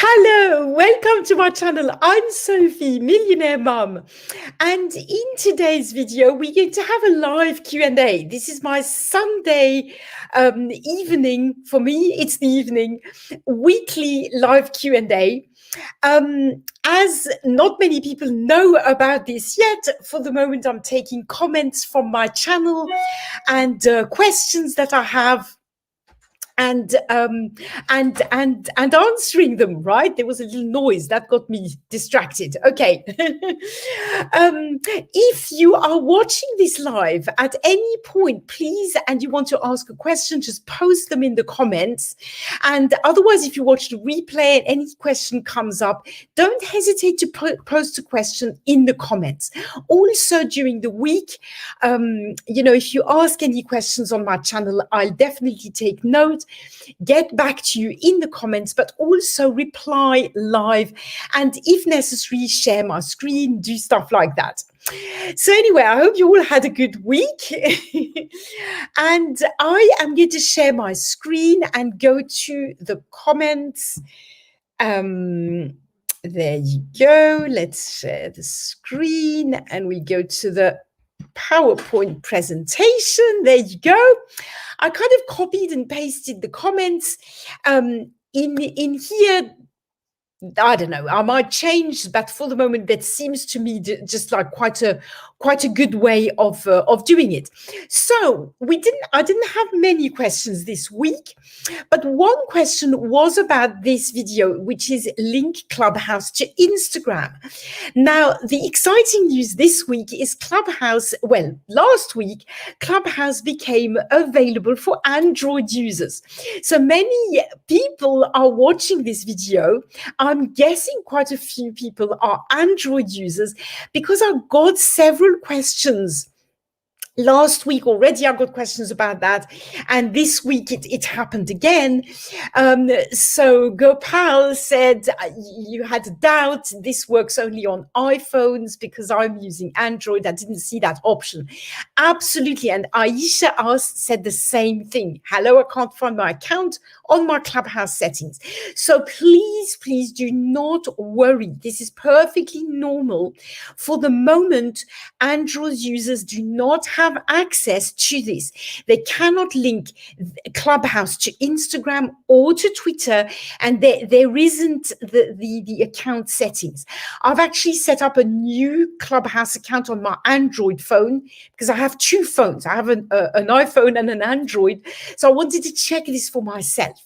Hello, welcome to my channel. I'm Sophie, Millionaire Mum. And in today's video, we're going to have a live Q&A. This is my Sunday evening. For me, it's the evening, weekly live Q&A. As not many people know about this yet, for the moment, I'm taking comments from my channel and questions that I have and answering them. Right, there was a little noise that got me distracted. Okay. If you are watching this live at any point, please, and you want to ask a question, just post them in the comments. And otherwise, if you watch the replay and any question comes up, don't hesitate to post a question in the comments. Also during the week, if you ask any questions on my channel, I'll definitely take note, get back to you in the comments, but also reply live, and if necessary, share my screen, do stuff like that. So anyway, I hope you all had a good week. And I am going to share my screen and go to the comments. There you go. Let's share the screen and we go to the PowerPoint presentation. There you go. I kind of copied and pasted the comments in here. I don't know, I might change, but for the moment, that seems to me just like quite a good way of doing it. So I didn't have many questions this week, but one question was about this video, which is link Clubhouse to Instagram. Now, the exciting news this week is last week, Clubhouse became available for Android users. So many people are watching this video. I'm guessing quite a few people are Android users because I got several questions. Last week already, I got questions about that. And this week, it happened again. So Gopal said, you had a doubt. This works only on iPhones because I'm using Android. I didn't see that option. Absolutely. And Aisha said the same thing. Hello, I can't find my account on my Clubhouse settings. So please do not worry. This is perfectly normal. For the moment, Android users do not have access to this. They cannot link Clubhouse to Instagram or to Twitter, and there isn't the account settings. I've actually set up a new Clubhouse account on my Android phone because I have two phones. I have an iPhone and an Android. So I wanted to check this for myself.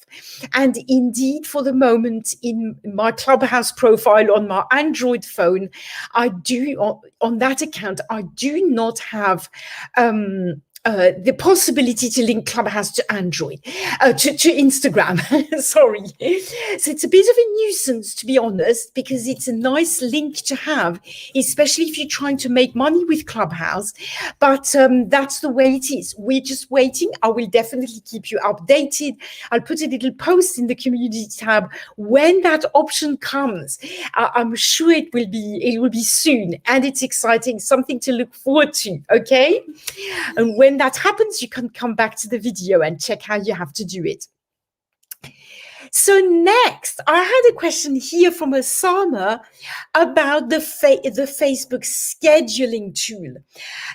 And indeed, for the moment, in my Clubhouse profile on my Android phone, on that account, I do not have the possibility to link Clubhouse to Android, to Instagram. Sorry. So it's a bit of a nuisance, to be honest, because it's a nice link to have, especially if you're trying to make money with Clubhouse. But that's the way it is. We're just waiting. I will definitely keep you updated. I'll put a little post in the community tab when that option comes. I'm sure it will be soon, and it's exciting, something to look forward to. Okay, and when that happens, you can come back to the video and check how you have to do it. So next, I had a question here from Osama about the Facebook scheduling tool.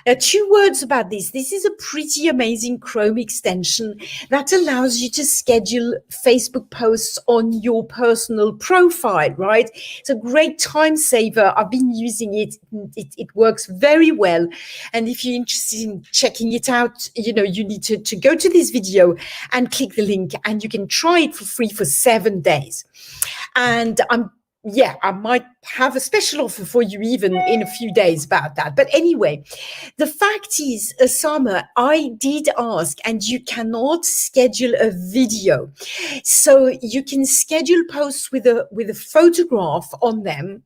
2 words about this. This is a pretty amazing Chrome extension that allows you to schedule Facebook posts on your personal profile, right? It's a great time saver. I've been using it. It works very well. And if you're interested in checking it out, you need to go to this video and click the link, and you can try it for free for 7 days. And I might have a special offer for you even in a few days about that. But anyway, the fact is, Osama, I did ask, and you cannot schedule a video. So you can schedule posts with a photograph on them,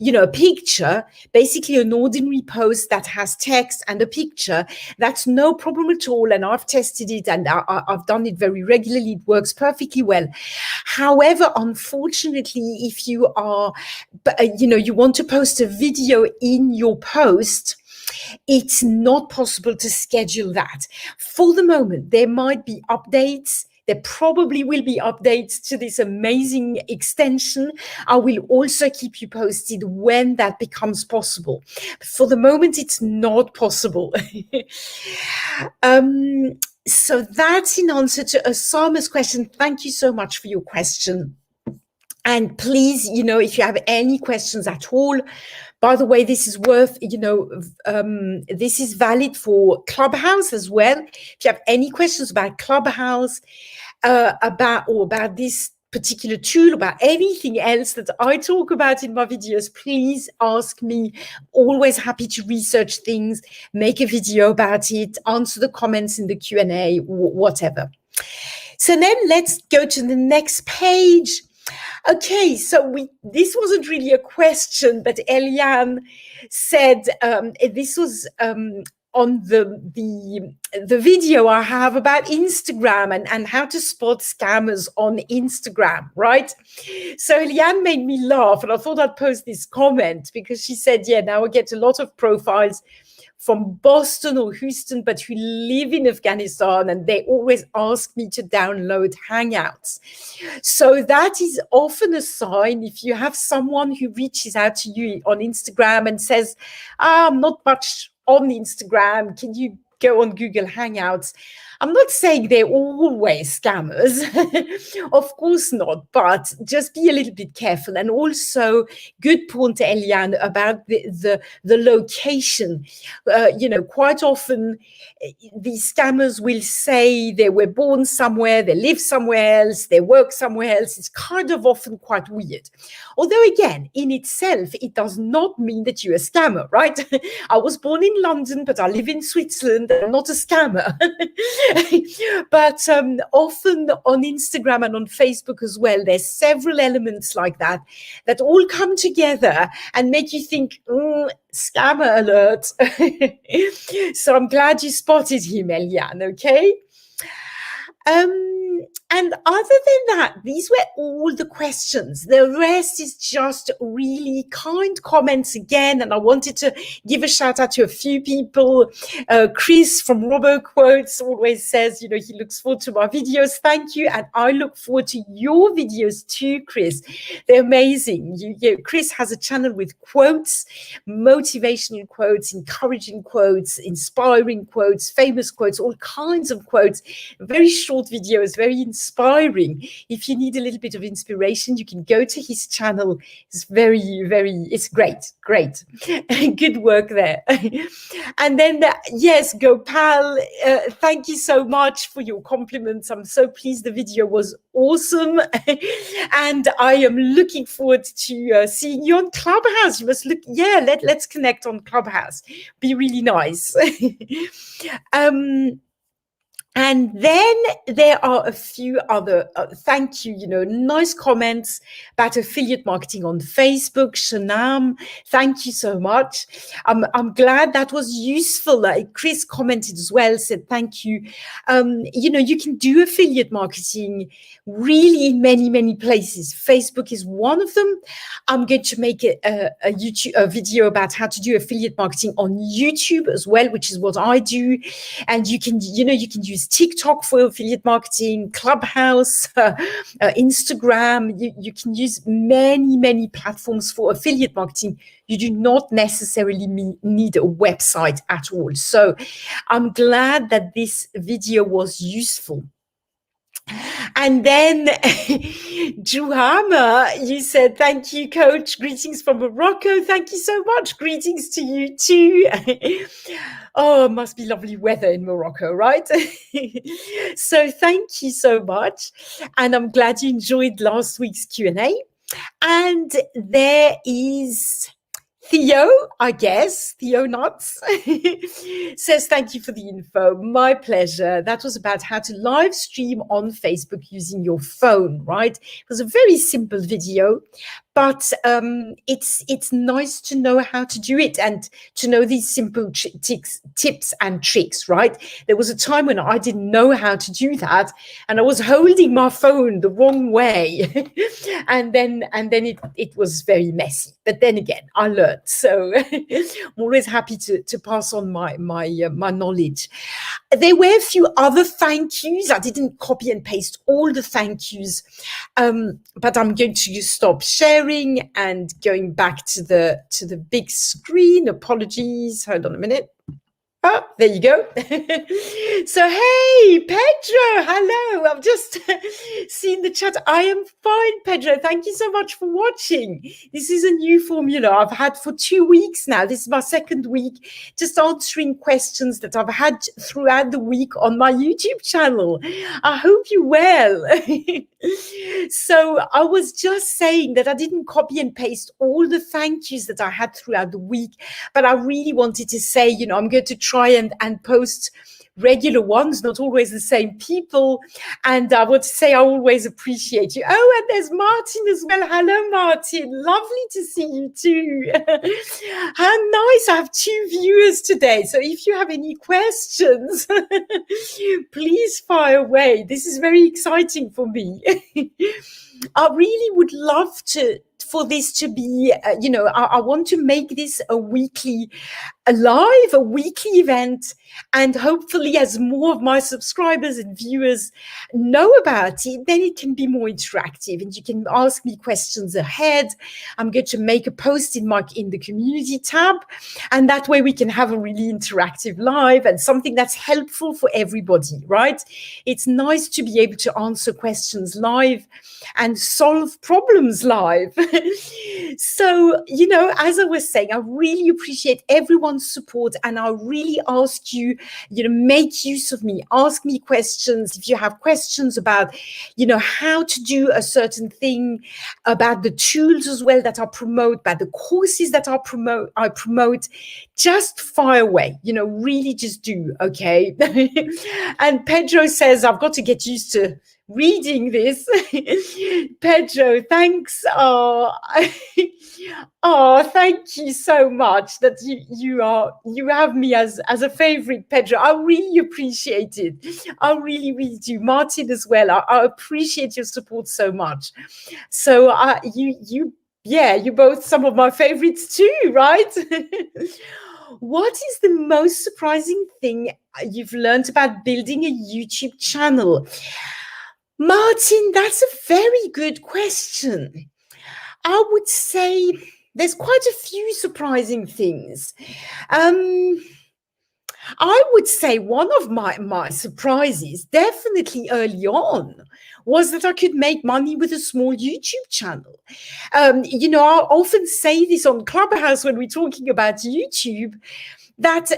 a picture, basically an ordinary post that has text and a picture. That's no problem at all. And I've tested it, and I've done it very regularly. It works perfectly well. However, unfortunately, if you are, you want to post a video in your post, it's not possible to schedule that. For the moment, there might be updates. There probably will be updates to this amazing extension. I will also keep you posted when that becomes possible. For the moment, it's not possible. So that's in answer to Osama's question. Thank you so much for your question. And please, if you have any questions at all, by the way, this is worth, this is valid for Clubhouse as well. If you have any questions about Clubhouse, about this particular tool, about anything else that I talk about in my videos, please ask me. Always happy to research things, make a video about it, answer the comments in the Q&A, whatever. So then let's go to the next page. Okay, so this wasn't really a question, but Eliane said this was on the video I have about Instagram and how to spot scammers on Instagram, right? So Eliane made me laugh, and I thought I'd post this comment because she said, yeah, now I get a lot of profiles from Boston or Houston, but who live in Afghanistan, and they always ask me to download Hangouts. So that is often a sign if you have someone who reaches out to you on Instagram and says, I'm not much on Instagram, can you go on Google Hangouts? I'm not saying they're always scammers, of course not, but just be a little bit careful. And also, good point, Eliane, about the location. Quite often these scammers will say they were born somewhere, they live somewhere else, they work somewhere else. It's kind of often quite weird. Although, again, in itself, it does not mean that you're a scammer, right? I was born in London, but I live in Switzerland. I'm not a scammer. But often on Instagram and on Facebook as well, there's several elements like that all come together and make you think, scammer alert. So I'm glad you spotted him, Eliane, okay? And other than that, these were all the questions. The rest is just really kind comments again. And I wanted to give a shout out to a few people. Chris from RoboQuotes always says, he looks forward to my videos. Thank you. And I look forward to your videos too, Chris. They're amazing. Chris has a channel with quotes, motivational quotes, encouraging quotes, inspiring quotes, famous quotes, all kinds of quotes, very short videos, very inspiring. If you need a little bit of inspiration, you can go to his channel. It's it's great. Good work there. And then, yes, Gopal, thank you so much for your compliments. I'm so pleased the video was awesome. And I am looking forward to seeing you on Clubhouse. You must let's connect on Clubhouse. Be really nice. And then there are a few other, thank you, nice comments about affiliate marketing on Facebook. Shanam, thank you so much. I'm glad that was useful. Chris commented as well, said thank you. You can do affiliate marketing really in many, many places. Facebook is one of them. I'm going to make a video about how to do affiliate marketing on YouTube as well, which is what I do. And you can use TikTok for affiliate marketing, Clubhouse, Instagram. You can use many platforms for affiliate marketing. You do not necessarily need a website at all. So I'm glad that this video was useful. And then Juhama, you said, thank you, coach. Greetings from Morocco. Thank you so much. Greetings to you too. Oh, it must be lovely weather in Morocco, right? So thank you so much. And I'm glad you enjoyed last week's Q&A. And there is Theo, I guess, Theo Nuts, says, thank you for the info. My pleasure. That was about how to live stream on Facebook using your phone, right? It was a very simple video, but it's nice to know how to do it and to know these simple tips and tricks, right? There was a time when I didn't know how to do that, and I was holding my phone the wrong way, and then it was very messy. But then again, I learned. expert. So I'm always happy to pass on my knowledge. There were a few other thank yous. I didn't copy and paste all the thank yous, but I'm going to stop sharing and going back to the big screen. Apologies. Hold on a minute. Oh, there you go. So, hey, Pedro, hello. I've just seen the chat. I am fine, Pedro. Thank you so much for watching. This is a new formula I've had for 2 weeks now. This is my second week, just answering questions that I've had throughout the week on my YouTube channel. I hope you're well. So I was just saying that I didn't copy and paste all the thank yous that I had throughout the week, but I really wanted to say, I'm going to try and post regular ones, not always the same people. And I want to say I always appreciate you. Oh, and there's Martin as well. Hello, Martin. Lovely to see you too. How nice. I have 2 viewers today. So if you have any questions, please fire away. This is very exciting for me. I really would love for this to be, I want to make this a weekly event. And hopefully, as more of my subscribers and viewers know about it, then it can be more interactive and you can ask me questions ahead. I'm going to make a post in the community tab. And that way we can have a really interactive live and something that's helpful for everybody, right? It's nice to be able to answer questions live and solve problems live. So, as I was saying, I really appreciate everyone's support and I really ask you, make use of me, ask me questions. If you have questions about, how to do a certain thing, about the tools as well that I promote, about the courses that I promote, just fire away, really just do, okay? And Pedro says, I've got to get used to reading this. Pedro, thanks. Oh, thank you so much that you have me as a favorite, Pedro. I really appreciate it. I really, really do. Martin as well. I appreciate your support so much. So you're both some of my favorites too, right? What is the most surprising thing you've learned about building a YouTube channel? Martin, that's a very good question. I would say there's quite a few surprising things. I would say one of my surprises, definitely early on, was that I could make money with a small YouTube channel. I often say this on Clubhouse when we're talking about YouTube, that,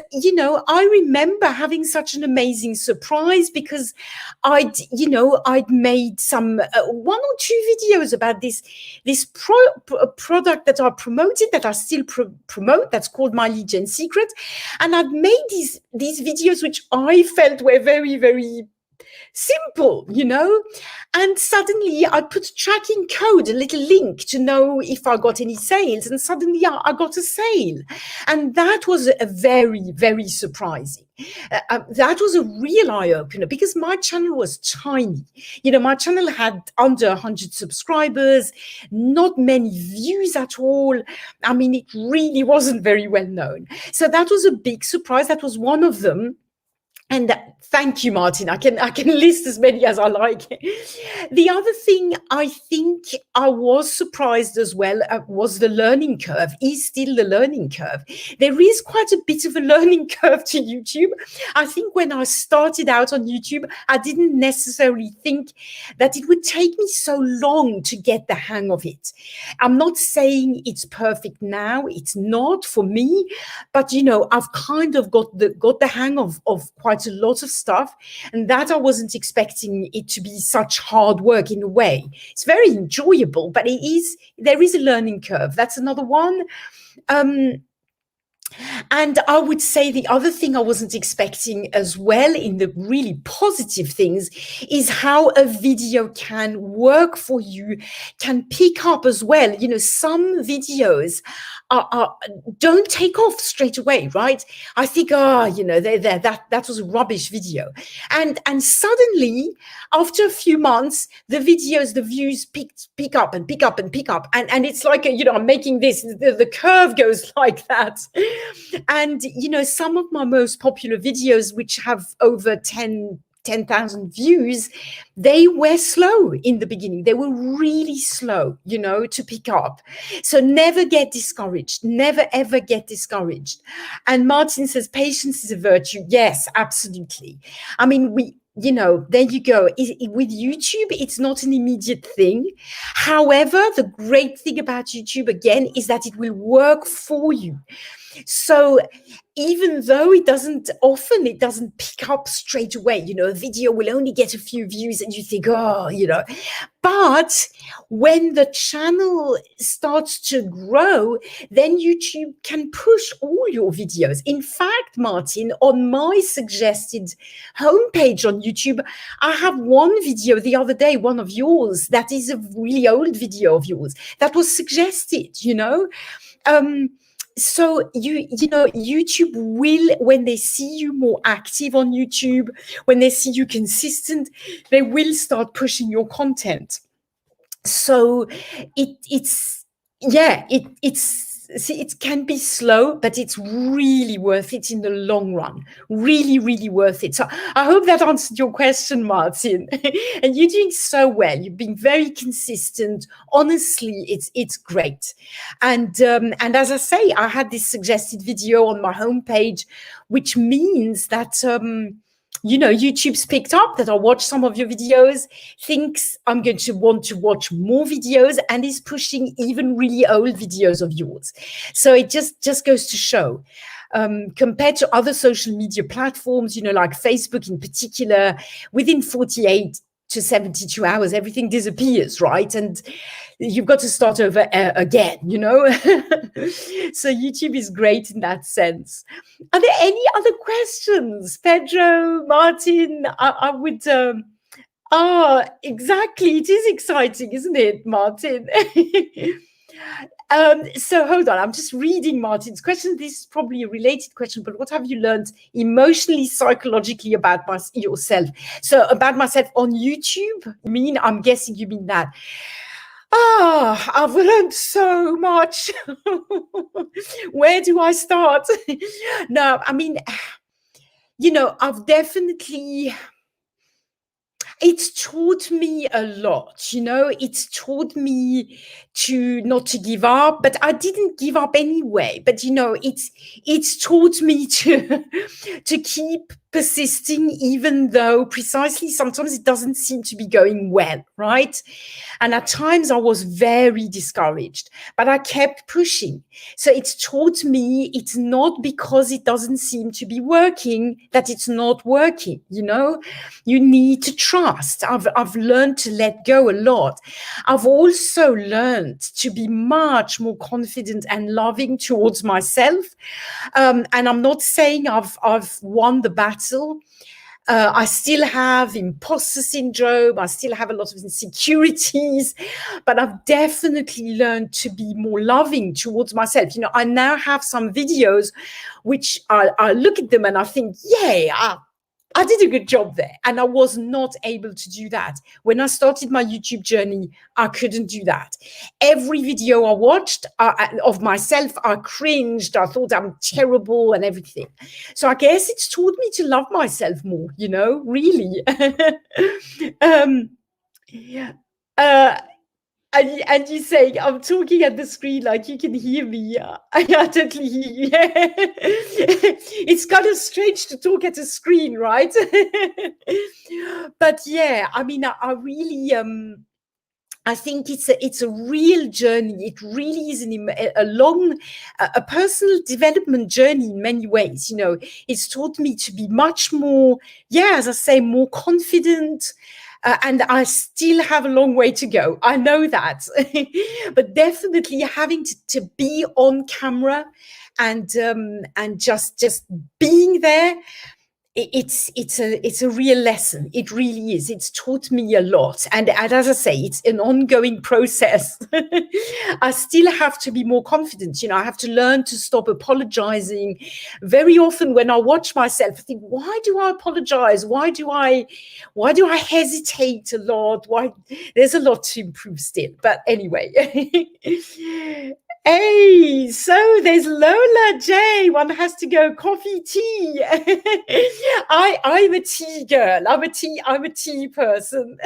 I remember having such an amazing surprise because I'd made some 1 or 2 videos about this product that I promoted, that I still promote, that's called My Legion Secret. And I'd made these videos which I felt were very, very simple, and suddenly I put a tracking code, a little link to know if I got any sales, and suddenly I got a sale. And that was a very, very surprising. That was a real eye-opener because my channel was tiny. My channel had under 100 subscribers, not many views at all. I mean, it really wasn't very well known. So that was a big surprise. That was one of them. And thank you, Martin. I can list as many as I like. The other thing I think I was surprised as well was the learning curve, is still the learning curve. There is quite a bit of a learning curve to YouTube. I think when I started out on YouTube, I didn't necessarily think that it would take me so long to get the hang of it. I'm not saying it's perfect now. It's not for me, but I've kind of got the hang of quite a lot of stuff, and that I wasn't expecting it to be such hard work in a way. It's very enjoyable, but there is a learning curve. That's another one. And I would say the other thing I wasn't expecting as well, in the really positive things, is how a video can work for you, can pick up as well. You know, some videos don't take off straight away, right? I think, oh, you know, that was a rubbish video, and suddenly after a few months, the views pick up and pick up and pick up, and it's like you know, I'm making this, the curve goes like that. And, you know, some of my most popular videos, which have over 10,000 views, they were slow in the beginning. They were really slow, you know, to pick up. So never get discouraged. Never, ever get discouraged. And Martin says, patience is a virtue. Yes, absolutely. I mean, you know, there you go. With YouTube, it's not an immediate thing. However, the great thing about YouTube, again, is that it will work for you. So even though it doesn't pick up straight away, you know, a video will only get a few views and you think, oh, you know, but when the channel starts to grow, then YouTube can push all your videos. In fact, Martin, on my suggested homepage on YouTube, I have one video the other day, one of yours, that is a really old video of yours that was suggested, you know. So you know, YouTube will, when they see you more active on YouTube, when they see you consistent, they will start pushing your content. So it can be slow, but it's really worth it in the long run. Really, really worth it. So I hope that answered your question, Martin. And you're doing so well. You've been very consistent. Honestly, it's great. And as I say, I had this suggested video on my homepage, which means that you know, YouTube's picked up that I watch some of your videos, thinks I'm going to want to watch more videos, and is pushing even really old videos of yours. So it just goes to show, compared to other social media platforms, you know, like Facebook in particular, within 48 to 72 hours, everything disappears, right? And you've got to start over again, you know? So YouTube is great in that sense. Are there any other questions? Pedro, Martin, I would... exactly. It is exciting, isn't it, Martin? So hold on, I'm just reading Martin's question. This is probably a related question, but what have you learned emotionally, psychologically about yourself? So about myself on YouTube, I'm guessing you mean that. I've learned so much. Where do I start? No, I mean, you know, it's taught me a lot, you know. It's taught me to not to give up, but I didn't give up anyway. But you know, it's taught me to keep persisting, even though precisely sometimes it doesn't seem to be going well, right? And at times I was very discouraged, but I kept pushing. So it's taught me it's not because it doesn't seem to be working that it's not working, you know. You need to trust. I've learned to let go a lot. I've also learned to be much more confident and loving towards myself. And I'm not saying I've won the battle. I still have imposter syndrome. I still have a lot of insecurities, but I've definitely learned to be more loving towards myself. You know, I now have some videos which I look at them and I think, yeah, I did a good job there. And I was not able to do that. When I started my YouTube journey, I couldn't do that. Every video I watched of myself, I cringed. I thought I'm terrible and everything. So I guess it's taught me to love myself more, you know, really. And you say, I'm talking at the screen like you can hear me. I totally hear you. It's kind of strange to talk at a screen, right? But yeah, I mean, I really... I think it's a real journey. It really is a long, personal development journey in many ways. You know, it's taught me to be much more, as I say, more confident, And I still have a long way to go. I know that. But definitely having to be on camera and just being there, it's a real lesson. It really is. It's taught me a lot, and as I say, it's an ongoing process. I still have to be more confident. I have to learn to stop apologizing. Very often when I watch myself, I think, why do I apologize? Why do I hesitate a lot? Why? There's a lot to improve still, but anyway. Hey, so there's Lola J. One has to go coffee, tea. I'm a tea girl. I'm a tea person.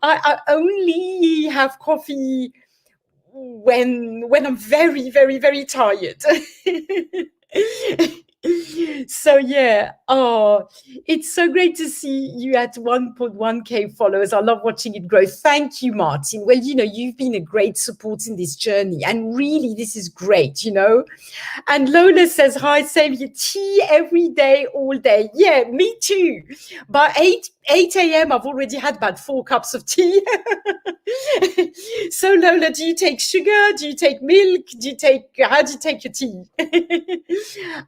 I only have coffee when I'm very, very, very tired. So yeah, it's so great to see you at 1.1k followers. I love watching it grow. Thank you, Martin. Well, you've been a great support in this journey, and really this is great. And Lola says, hi, save your tea every day, all day. Yeah, me too. By 8 a.m. I've already had about 4 cups of tea. So Lola, do you take sugar? Do you take milk? How do you take your tea?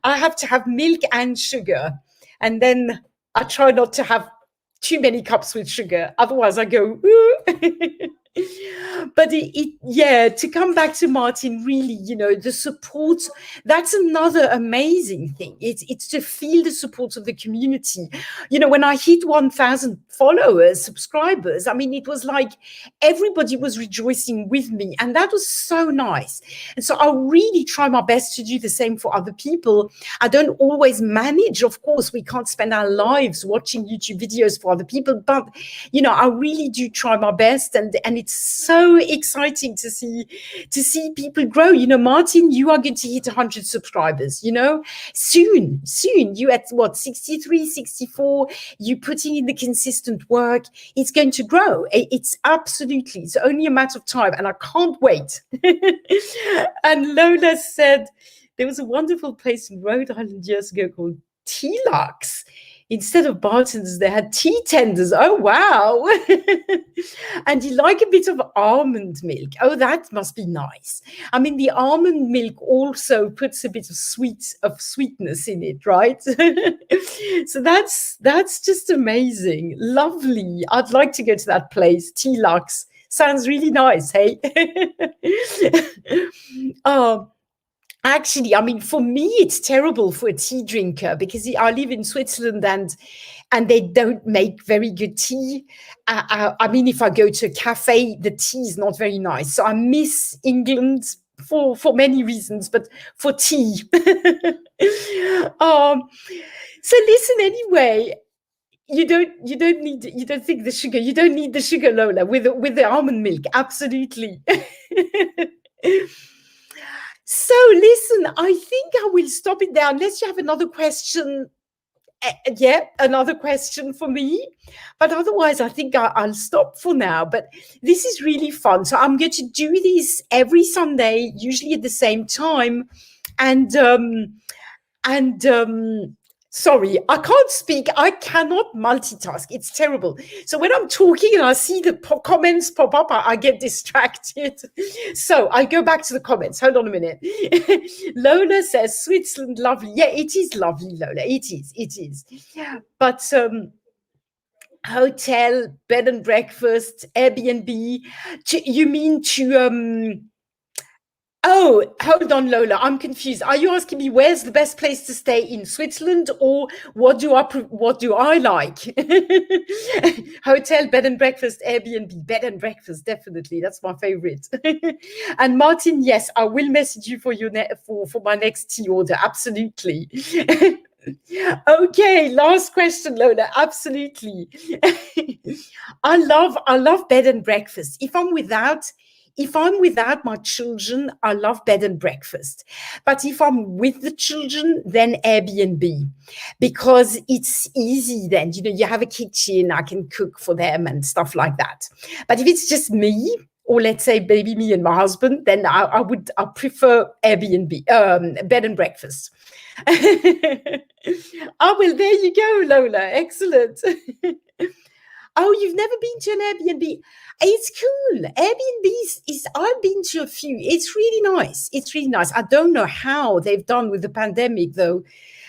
I have to have milk and sugar. And then I try not to have too many cups with sugar. Otherwise I go, ooh. But to come back to Martin, really, the support, that's another amazing thing. It's to feel the support of the community. When I hit 1,000 followers, subscribers, it was like everybody was rejoicing with me, and that was so nice. And so I really try my best to do the same for other people. I don't always manage. Of course, we can't spend our lives watching YouTube videos for other people, but I really do try my best, and it's so exciting to see people grow. Martin, you are going to hit 100 subscribers, soon. You at what, 63, 64, you putting in the consistent work, it's going to grow. It's only a matter of time, and I can't wait. And Lola said there was a wonderful place in Rhode Island years ago called T-Lux. Instead of bartenders, they had tea tenders. Oh, wow. And you like a bit of almond milk. Oh, that must be nice. The almond milk also puts a bit of sweetness in it, right? So that's just amazing. Lovely. I'd like to go to that place, T-Lux. Sounds really nice, hey? Actually, for me, it's terrible for a tea drinker because I live in Switzerland and they don't make very good tea. If I go to a cafe, the tea is not very nice. So I miss England for many reasons, but for tea. So listen, anyway. You don't think the sugar. You don't need the sugar, Lola, with the almond milk. Absolutely. So listen, I think I will stop it there unless you have another question. Another question for me. But otherwise, I think I'll stop for now. But this is really fun. So I'm going to do this every Sunday, usually at the same time. Sorry, I can't speak. I cannot multitask. It's terrible. So when I'm talking and I see the comments pop up, I get distracted. So I go back to the comments. Hold on a minute. Lola says, Switzerland, lovely. Yeah, it is lovely, Lola. It is. But hotel, bed and breakfast, Airbnb. You mean to... Oh, hold on, Lola. I'm confused. Are you asking me where's the best place to stay in Switzerland, or what do I like? Hotel, bed and breakfast, Airbnb, bed and breakfast, definitely. That's my favorite. And Martin, yes, I will message you for my next tea order. Absolutely. Okay, last question, Lola. Absolutely. I love bed and breakfast. If I'm without my children, I love bed and breakfast. But if I'm with the children, then Airbnb, because it's easy then. You have a kitchen, I can cook for them and stuff like that. But if it's just me, or let's say maybe me and my husband, then I prefer Airbnb, bed and breakfast. Oh, well, there you go, Lola. Excellent. Oh, you've never been to an Airbnb? It's cool. Airbnbs I've been to a few. It's really nice. It's really nice. I don't know how they've done with the pandemic though.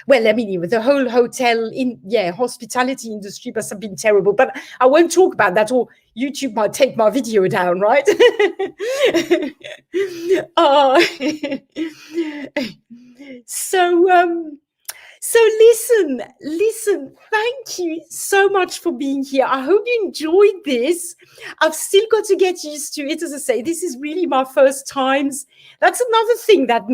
Well, I mean, with the whole hospitality industry must have been terrible. But I won't talk about that, or YouTube might take my video down, right? Oh, so so listen, thank you so much for being here. I hope you enjoyed this. I've still got to get used to it. As I say, this is really my first times. That's another thing that,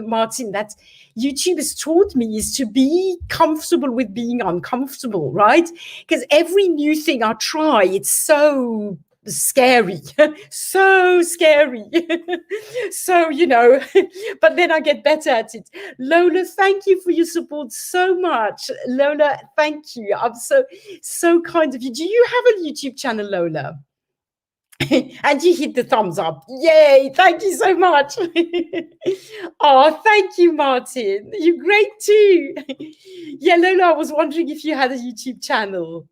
Martin, that YouTube has taught me, is to be comfortable with being uncomfortable, right? Because every new thing I try, it's so scary, so scary. So, but then I get better at it. Lola, thank you for your support so much. Lola, thank you. I'm so kind of you. Do you have a YouTube channel, Lola? And you hit the thumbs up. Yay, thank you so much. Oh, thank you, Martin. You're great too. Yeah, Lola, I was wondering if you had a YouTube channel.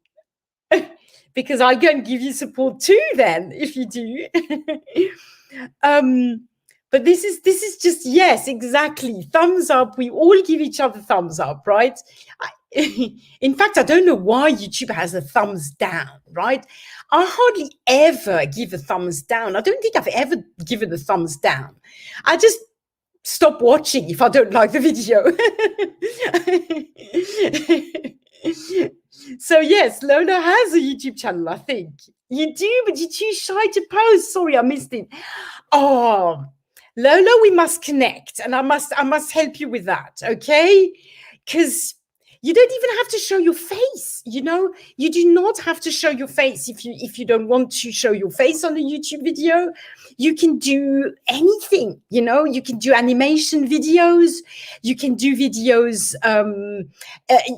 Because I'll go and give you support too then, if you do. But this is just, yes, exactly. Thumbs up. We all give each other thumbs up, right? In fact, I don't know why YouTube has a thumbs down, right? I hardly ever give a thumbs down. I don't think I've ever given a thumbs down. I just stop watching if I don't like the video. So yes, Lola has a YouTube channel, I think. You do, but you're too shy to post. Sorry, I missed it. Oh, Lola, we must connect, and I must help you with that, okay? Because you don't even have to show your face, You do not have to show your face if you don't want to show your face on a YouTube video. You can do anything, You can do animation videos. You can do videos.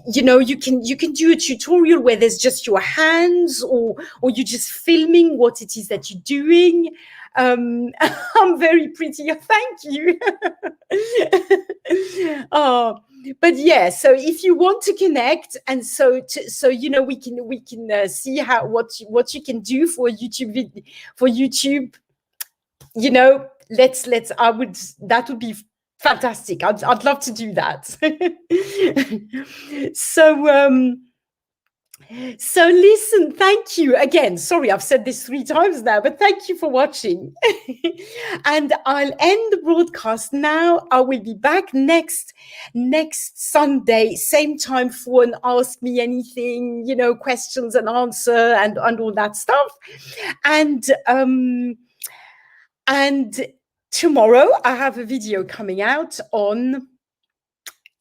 You can do a tutorial where there's just your hands, or you're just filming what it is that you're doing. I'm very pretty. Thank you. Oh, but yeah. So if you want to connect, and we can see what you can do for YouTube video, for YouTube. That would be fantastic. I'd love to do that. So listen, thank you again. Sorry, I've said this 3 times now, but thank you for watching. And I'll end the broadcast now. I will be back next Sunday, same time, for an Ask Me Anything, questions and answer and all that stuff. And tomorrow I have a video coming out on.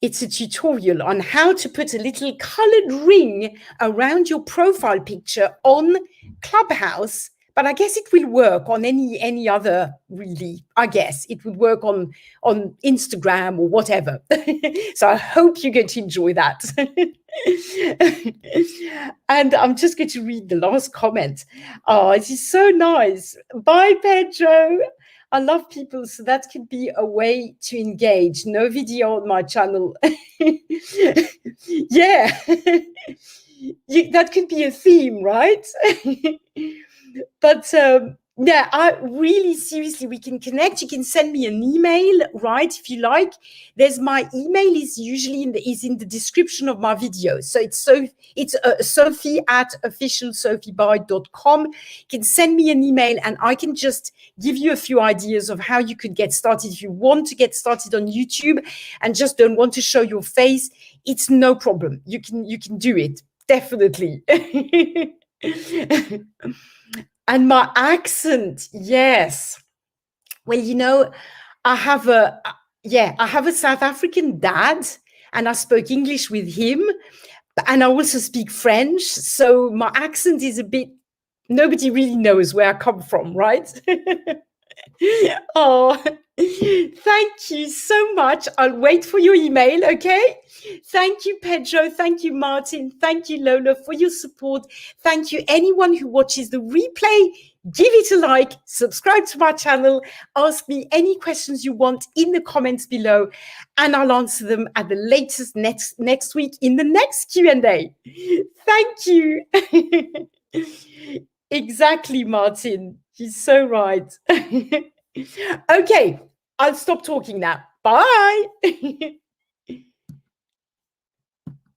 It's a tutorial on how to put a little colored ring around your profile picture on Clubhouse. But I guess it will work on any other, really. I guess it would work on Instagram or whatever. So I hope you're going to enjoy that. And I'm just going to read the last comment. Oh, it is so nice. Bye, Pedro. I love people, so that could be a way to engage. No video on my channel. Yeah, that could be a theme, right? But yeah, I really, seriously, we can connect. You can send me an email, right, if you like. There's my email is usually in the description of my video. So it's Sophie at officialsophiebyte.com. You can send me an email, and I can just give you a few ideas of how you could get started. If you want to get started on YouTube and just don't want to show your face, it's no problem. You can do it, definitely. And my accent, yes. Well, I have a South African dad, and I spoke English with him, and I also speak French. So my accent is a bit, nobody really knows where I come from, right? Oh, thank you so much. I'll wait for your email, okay? Thank you, Pedro. Thank you, Martin. Thank you, Lola, for your support. Thank you, anyone who watches the replay. Give it a like, subscribe to my channel, ask me any questions you want in the comments below, and I'll answer them at the latest next week in the next Q&A. Thank you. Exactly, Martin. He's so right. Okay, I'll stop talking now. Bye.